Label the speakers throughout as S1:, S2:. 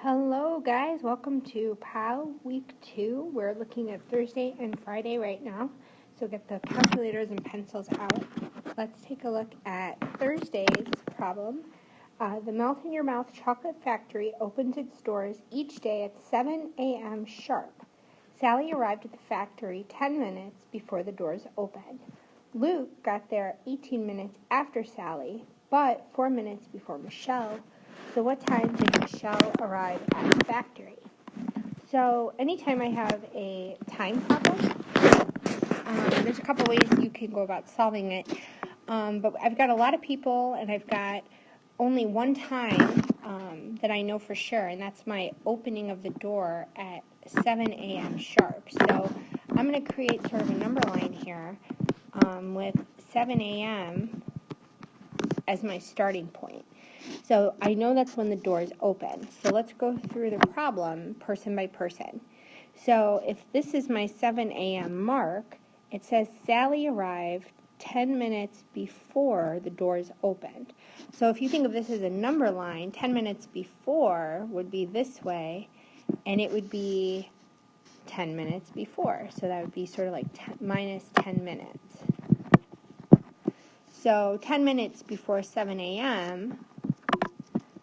S1: Hello guys, welcome to POW Week 2. We're looking at Thursday and Friday right now, so get the calculators and pencils out. Let's take a look at Thursday's problem. The Melt in Your Mouth Chocolate Factory opens its doors each day at 7 a.m. sharp. Sally arrived at the factory 10 minutes before the doors opened. Luke got there 18 minutes after Sally, but 4 minutes before Michelle. So what time did Michelle arrive at the factory? So anytime I have a time problem, there's a couple ways you can go about solving it. But I've got a lot of people, and I've got only one time that I know for sure, and that's my opening of the door at 7 a.m. sharp. So I'm going to create sort of a number line here with 7 a.m. as my starting point. So I know that's when the doors open. So let's go through the problem person by person. So if this is my 7 a.m. mark, it says Sally arrived 10 minutes before the doors opened. So if you think of this as a number line, 10 minutes before would be this way, and it would be 10 minutes before. So that would be sort of like minus 10 minutes. So 10 minutes before 7 a.m.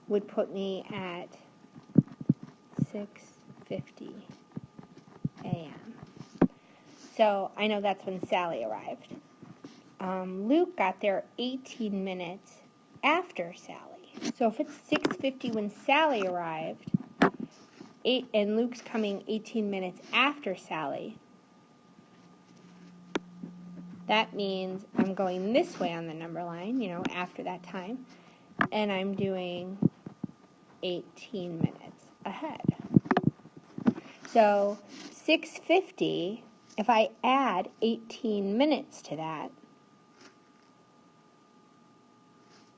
S1: would put me at 6:50 a.m. So I know that's when Sally arrived. Luke got there 18 minutes after Sally. So if it's 6:50 when Sally arrived, and Luke's coming 18 minutes after Sally, that means I'm going this way on the number line, after that time, and I'm doing 18 minutes ahead. So 6:50, if I add 18 minutes to that,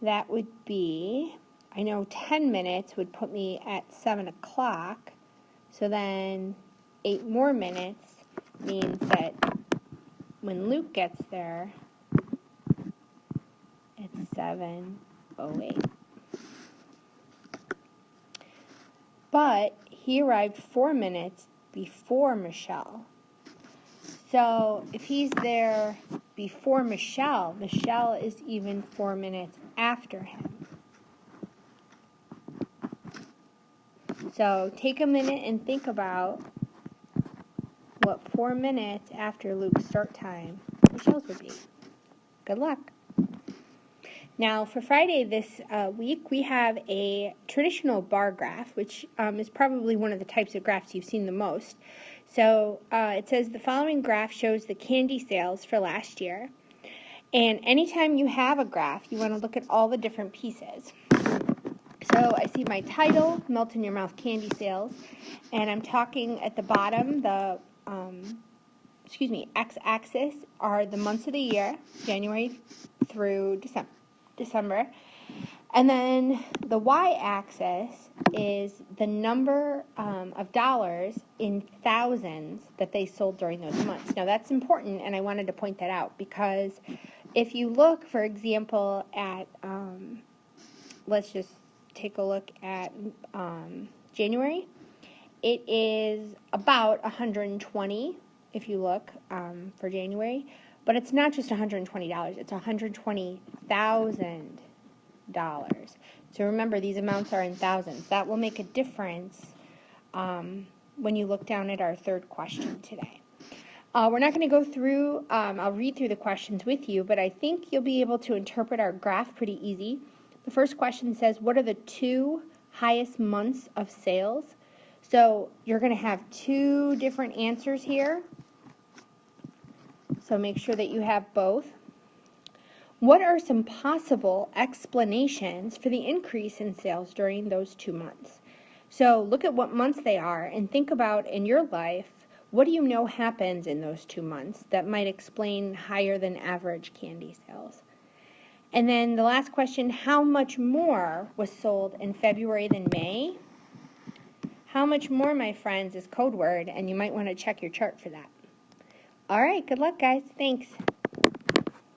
S1: that would be, I know 10 minutes would put me at 7 o'clock, so then 8 more minutes means that when Luke gets there, it's 7:08. But he arrived 4 minutes before Michelle. So if he's there before Michelle, Michelle is even 4 minutes after him. So take a minute and think about what 4 minutes after Luke's start time Michelle's would be. Good luck. Now, for Friday this week, we have a traditional bar graph, which is probably one of the types of graphs you've seen the most. So it says the following graph shows the candy sales for last year. And anytime you have a graph, you want to look at all the different pieces. So I see my title, Melt in Your Mouth Candy Sales, and I'm talking at the bottom, the x-axis are the months of the year, January through December. And then the y-axis is the number of dollars in thousands that they sold during those months. Now that's important, and I wanted to point that out because if you look, for example, at, let's just take a look at January, it is about 120 if you look for January, but it's not just $120, it's $120,000. So remember, these amounts are in thousands. That will make a difference when you look down at our third question today. We're not going to go through, I'll read through the questions with you, but I think you'll be able to interpret our graph pretty easy. The first question says, what are the 2 highest months of sales? So you're going to have 2 different answers here. So make sure that you have both. What are some possible explanations for the increase in sales during those 2 months? So look at what months they are and think about in your life, what do you know happens in those 2 months that might explain higher than average candy sales? And then the last question, how much more was sold in February than May? How much more, my friends, is code word, and you might want to check your chart for that. All right, good luck, guys. Thanks.